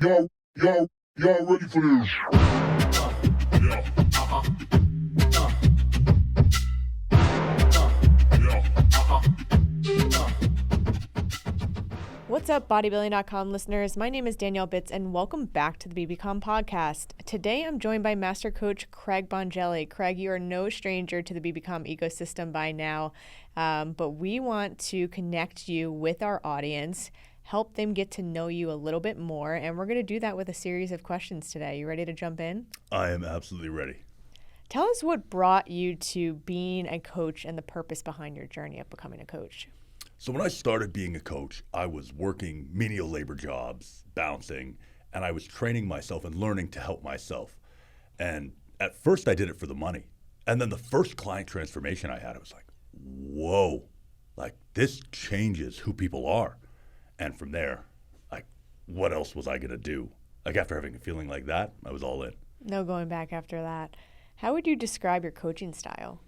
Yo, y'all ready for this? Yeah. What's up, Bodybuilding.com listeners? My name is Danielle Bitts, and welcome back to the BBcom podcast. Today, I'm joined by Master Coach Craig Bongelli. Craig, you are no stranger to the BBcom ecosystem by now, but we want to connect you with our audience, help them get to know you a little bit more, and we're going to do that with a series of questions today. You ready to jump in? I am absolutely ready. Tell us what brought you to being a coach and the purpose behind your journey of becoming a coach. So when I started being a coach, I was working menial labor jobs, bouncing, and I was training myself and learning to help myself. And at first I did it for the money. And then the first client transformation I had, I was like, whoa, like this changes who people are. And from there, like, what else was I going to do? Like after having a feeling like that, I was all in. No going back after that. How would you describe your coaching style?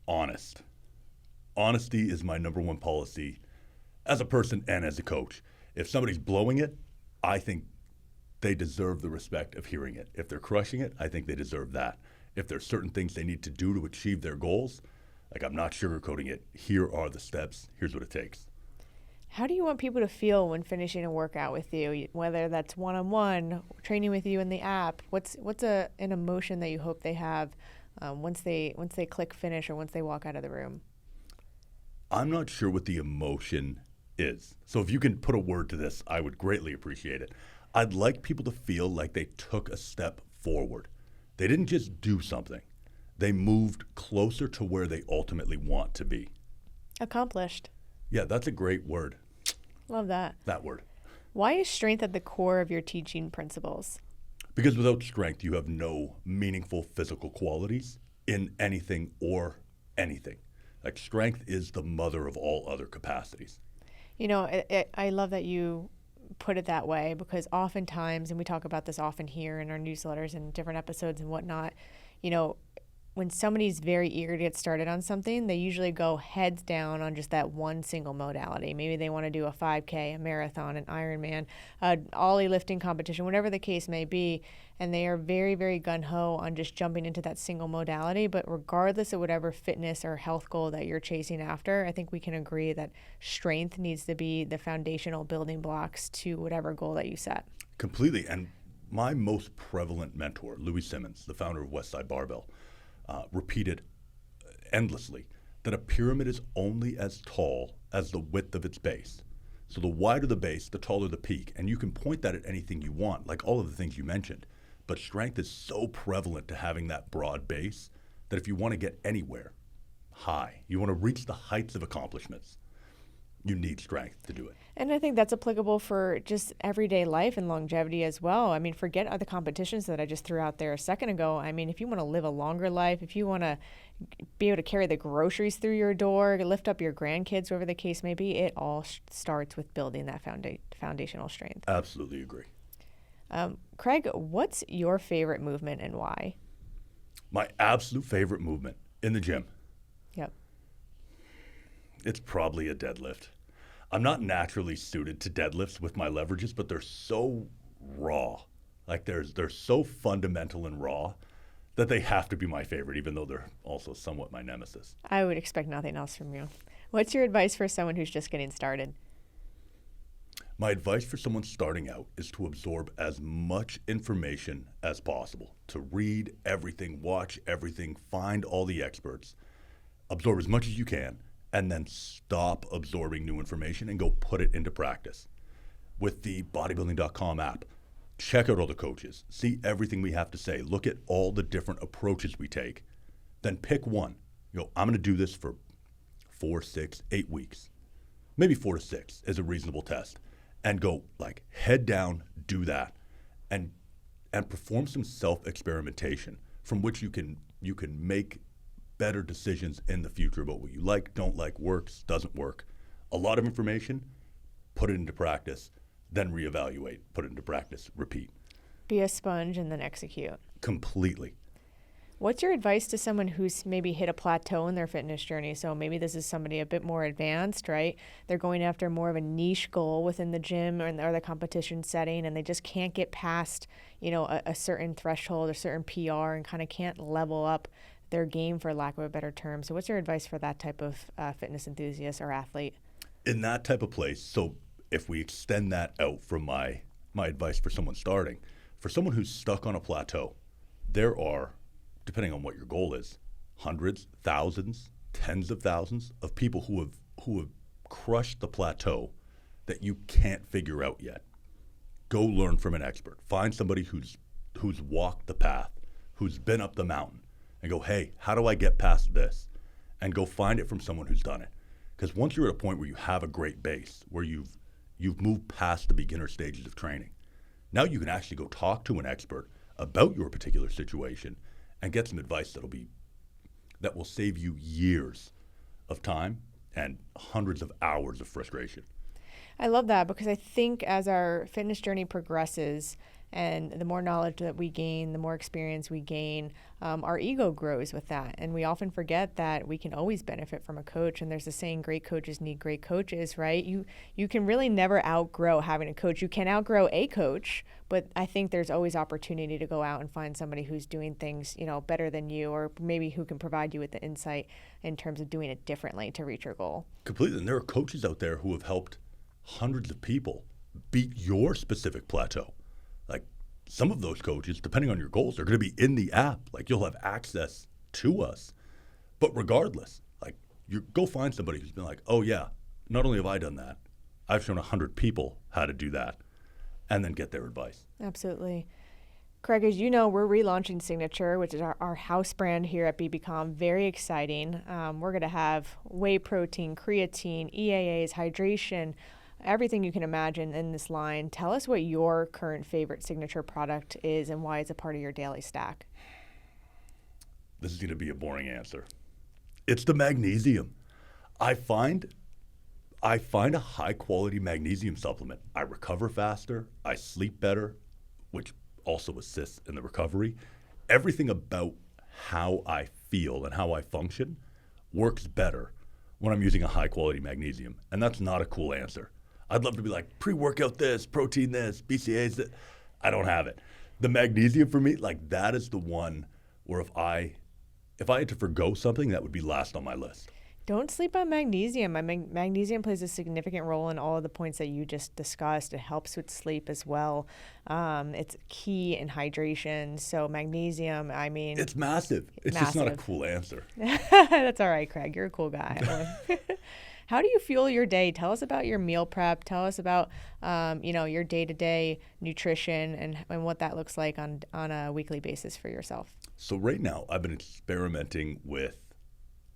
Honest. Honesty is my number one policy as a person and as a coach. If somebody's blowing it, I think they deserve the respect of hearing it. If they're crushing it, I think they deserve that. If there's certain things they need to do to achieve their goals, like I'm not sugarcoating it. Here are the steps. Here's what it takes. How do you want people to feel when finishing a workout with you, whether that's one-on-one, training with you in the app? What's an emotion that you hope they have once they click finish or once they walk out of the room? I'm not sure what the emotion is. So if you can put a word to this, I would greatly appreciate it. I'd like people to feel like they took a step forward. They didn't just do something. They moved closer to where they ultimately want to be. Accomplished. Yeah, that's a great word. Love that. That word. Why is strength at the core of your teaching principles? Because without strength, you have no meaningful physical qualities in anything or anything. Like strength is the mother of all other capacities. You know, I love that you put it that way because oftentimes, and we talk about this often here in our newsletters and different episodes and whatnot, you know, when somebody's very eager to get started on something, they usually go heads down on just that one single modality. Maybe they want to do a 5K, a marathon, an Ironman, ollie lifting competition, whatever the case may be. And they are very, very gung-ho on just jumping into that single modality. But regardless of whatever fitness or health goal that you're chasing after, I think we can agree that strength needs to be the foundational building blocks to whatever goal that you set. Completely. And my most prevalent mentor, Louis Simmons, the founder of Westside Barbell, repeated endlessly that a pyramid is only as tall as the width of its base. So the wider the base, the taller the peak. And you can point that at anything you want, like all of the things you mentioned. But strength is so prevalent to having that broad base that if you want to get anywhere high, you want to reach the heights of accomplishments, you need strength to do it. And I think that's applicable for just everyday life and longevity as well. I mean, forget the competitions that I just threw out there a second ago. I mean, if you want to live a longer life, if you want to be able to carry the groceries through your door, lift up your grandkids, whatever the case may be, it all starts with building that foundational strength. Absolutely agree. Craig, what's your favorite movement and why? My absolute favorite movement in the gym. Yep. It's probably a deadlift. I'm not naturally suited to deadlifts with my leverages, but they're so raw. Like they're so fundamental and raw that they have to be my favorite, even though they're also somewhat my nemesis. I would expect nothing else from you. What's your advice for someone who's just getting started? My advice for someone starting out is to absorb as much information as possible, to read everything, watch everything, find all the experts, absorb as much as you can, and then stop absorbing new information and go put it into practice. With the Bodybuilding.com app, check out all the coaches, see everything we have to say, look at all the different approaches we take, then pick one. You go, I'm going to do this for 4, 6, 8 weeks. Maybe 4 to 6 is a reasonable test. And go like head down, do that, and perform some self-experimentation from which you can make better decisions in the future about what you like, don't like, works, doesn't work. A lot of information, put it into practice, then reevaluate, put it into practice, repeat. Be a sponge and then execute. Completely. What's your advice to someone who's maybe hit a plateau in their fitness journey? So maybe this is somebody a bit more advanced, right? They're going after more of a niche goal within the gym or the competition setting, and they just can't get past, a certain threshold or certain PR and kind of can't level up their game, for lack of a better term. So what's your advice for that type of fitness enthusiast or athlete? In that type of place, so if we extend that out from my advice for someone starting, for someone who's stuck on a plateau, there are, depending on what your goal is, hundreds, thousands, tens of thousands of people who have crushed the plateau that you can't figure out yet. Go learn from an expert. Find somebody who's walked the path, who's been up the mountain, and go, hey, how do I get past this? And go find it from someone who's done it. Because once you're at a point where you have a great base, where you've moved past the beginner stages of training, now you can actually go talk to an expert about your particular situation and get some advice that will save you years of time and hundreds of hours of frustration. I love that, because I think as our fitness journey progresses and the more knowledge that we gain, the more experience we gain, our ego grows with that. And we often forget that we can always benefit from a coach. And there's a saying, great coaches need great coaches, right? You can really never outgrow having a coach. You can outgrow a coach, but I think there's always opportunity to go out and find somebody who's doing things, better than you, or maybe who can provide you with the insight in terms of doing it differently to reach your goal. Completely. And there are coaches out there who have helped hundreds of people beat your specific plateau. Like, some of those coaches, depending on your goals, are going to be in the app. Like, you'll have access to us. But regardless, like, you go find somebody who's been like, oh yeah, not only have I done that, I've shown 100 people how to do that, and then get their advice. Absolutely. Craig, as you know, we're relaunching Signature, which is our house brand here at BB.com. Very exciting. We're going to have whey protein, creatine, EAAs, hydration, everything you can imagine in this line. Tell us what your current favorite Signature product is and why it's a part of your daily stack. This is going to be a boring answer. It's the magnesium. I find a high quality magnesium supplement. I recover faster. I sleep better, which also assists in the recovery. Everything about how I feel and how I function works better when I'm using a high quality magnesium. And that's not a cool answer. I'd love to be like, pre-workout this, protein this, BCAAs this. I don't have it. The magnesium for me, like, that is the one where if I had to forgo something, that would be last on my list. Don't sleep on magnesium. Magnesium plays a significant role in all of the points that you just discussed. It helps with sleep as well. It's key in hydration. So magnesium, it's massive. It's just not a cool answer. That's all right, Craig. You're a cool guy. How do you fuel your day? Tell us about your meal prep. Tell us about your day-to-day nutrition and what that looks like on a weekly basis for yourself. So right now, I've been experimenting with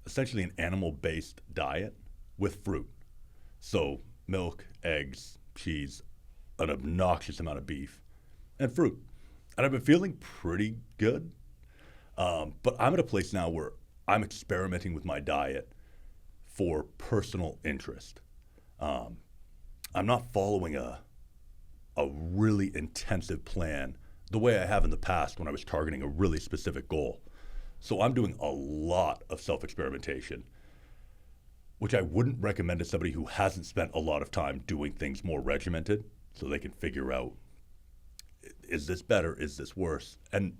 essentially an animal-based diet with fruit. So milk, eggs, cheese, an obnoxious amount of beef, and fruit. And I've been feeling pretty good. But I'm at a place now where I'm experimenting with my diet for personal interest. I'm not following a really intensive plan the way I have in the past when I was targeting a really specific goal. So I'm doing a lot of self-experimentation, which I wouldn't recommend to somebody who hasn't spent a lot of time doing things more regimented, so they can figure out, is this better, is this worse, and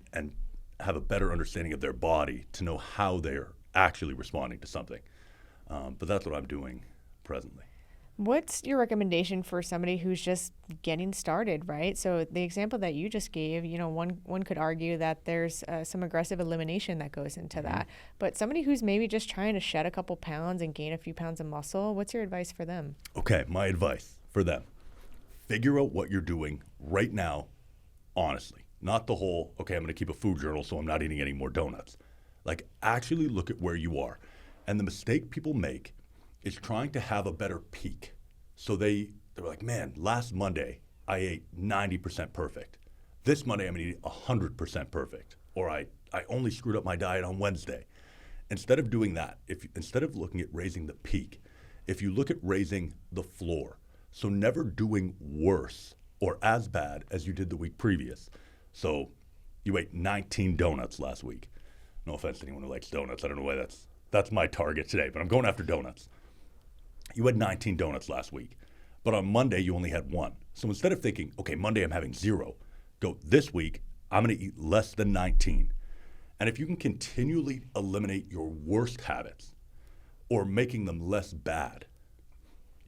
have a better understanding of their body to know how they're actually responding to something. But that's what I'm doing presently. What's your recommendation for somebody who's just getting started, right? So the example that you just gave, one could argue that there's some aggressive elimination that goes into that. But somebody who's maybe just trying to shed a couple pounds and gain a few pounds of muscle, what's your advice for them? Okay, my advice for them. Figure out what you're doing right now, honestly. Not the whole, okay, I'm going to keep a food journal so I'm not eating any more donuts. Like, actually look at where you are. And the mistake people make is trying to have a better peak. So they're like, man, last Monday I ate 90% perfect. This Monday I'm gonna eat 100% perfect. Or I only screwed up my diet on Wednesday. Instead of doing that, instead of looking at raising the peak, if you look at raising the floor, so never doing worse or as bad as you did the week previous. So you ate 19 donuts last week. No offense to anyone who likes donuts. I don't know why that's my target today, but I'm going after donuts. You had 19 donuts last week, but on Monday you only had 1. So instead of thinking, okay, Monday I'm having 0, go this week I'm going to eat less than 19. And if you can continually eliminate your worst habits or making them less bad,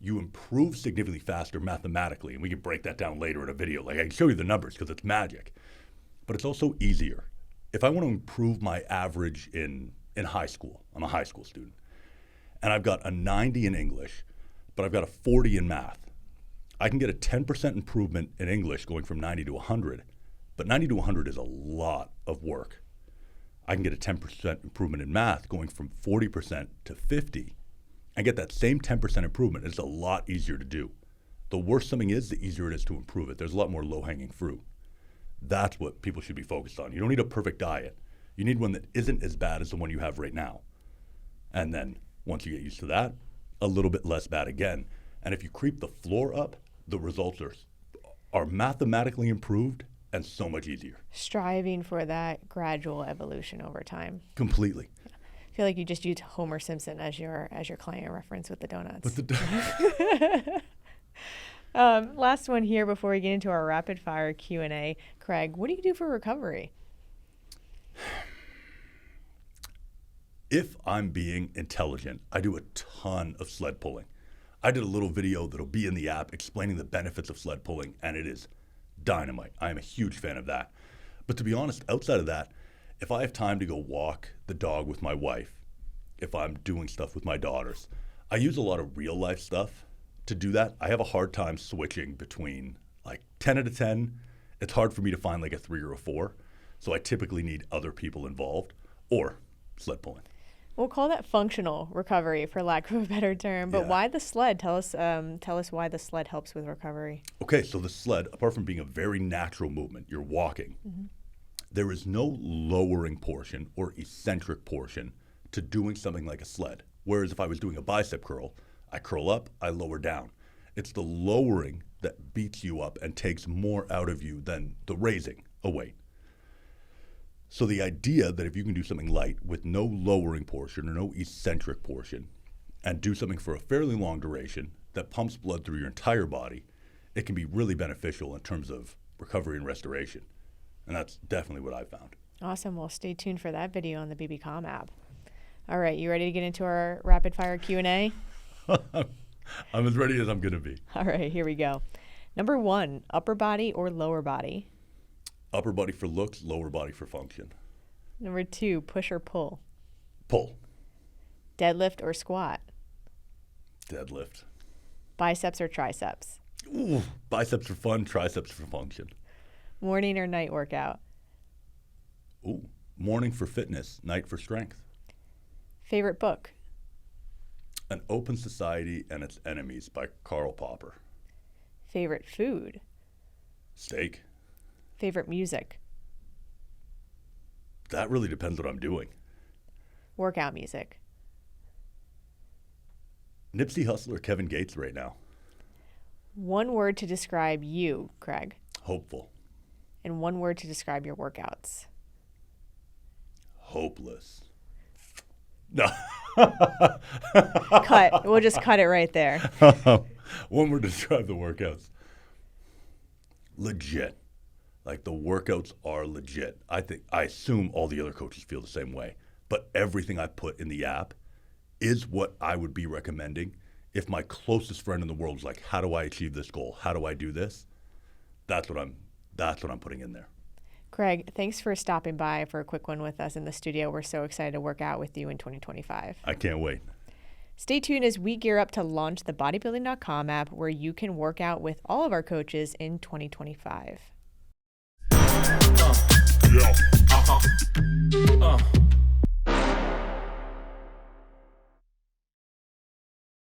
you improve significantly faster mathematically. And we can break that down later in a video. Like I can show you the numbers because it's magic. But it's also easier. If I want to improve my average in high school, I'm a high school student, and I've got a 90 in English, but I've got a 40 in math, I can get a 10% improvement in English going from 90 to 100. But 90 to 100 is a lot of work. I can get a 10% improvement in math going from 40% to 50 and get that same 10% improvement. It's a lot easier to do. The worse something is, the easier it is to improve it. There's a lot more low-hanging fruit. That's what people should be focused on. You don't need a perfect diet. You need one that isn't as bad as the one you have right now. And then once you get used to that, a little bit less bad again. And if you creep the floor up, the results are mathematically improved and so much easier. Striving for that gradual evolution over time. Completely. I feel like you just used Homer Simpson as your client reference with the donuts. Last one here before we get into our rapid fire Q&A. Craig, what do you do for recovery? If I'm being intelligent, I do a ton of sled pulling. I did a little video that'll be in the app explaining the benefits of sled pulling, and it is dynamite. I am a huge fan of that. But to be honest, outside of that, if I have time to go walk the dog with my wife, if I'm doing stuff with my daughters, I use a lot of real life stuff to do that. I have a hard time switching between like 10 out of 10. It's hard for me to find like a 3 or a 4. So I typically need other people involved or sled pulling. We'll call that functional recovery, for lack of a better term. But why the sled? Tell us why the sled helps with recovery. Okay, so the sled, apart from being a very natural movement, you're walking. Mm-hmm. There is no lowering portion or eccentric portion to doing something like a sled. Whereas if I was doing a bicep curl, I curl up, I lower down. It's the lowering that beats you up and takes more out of you than the raising a weight. So the idea that if you can do something light with no lowering portion or no eccentric portion and do something for a fairly long duration that pumps blood through your entire body, it can be really beneficial in terms of recovery and restoration. And that's definitely what I've found. Awesome. Well, stay tuned for that video on the BB.com app. All right, you ready to get into our rapid fire Q&A? I'm as ready as I'm going to be. All right, here we go. Number 1, upper body or lower body? Upper body for looks, lower body for function. Number 2, push or pull? Pull. Deadlift or squat? Deadlift. Biceps or triceps? Ooh, biceps for fun, triceps for function. Morning or night workout? Ooh, morning for fitness, night for strength. Favorite book? An Open Society and Its Enemies by Karl Popper. Favorite food? Steak. Favorite music? That really depends what I'm doing. Workout music? Nipsey Hussle or Kevin Gates right now? One word to describe you, Craig. Hopeful. And one word to describe your workouts. Hopeless. No. Cut. We'll just cut it right there. One word to describe the workouts. Legit. Like the workouts are legit. I assume all the other coaches feel the same way. But everything I put in the app is what I would be recommending if my closest friend in the world was like, how do I achieve this goal? How do I do this? That's what I'm putting in there. Craig, thanks for stopping by for a quick one with us in the studio. We're so excited to work out with you in 2025. I can't wait. Stay tuned as we gear up to launch the Bodybuilding.com app where you can work out with all of our coaches in 2025. Yeah.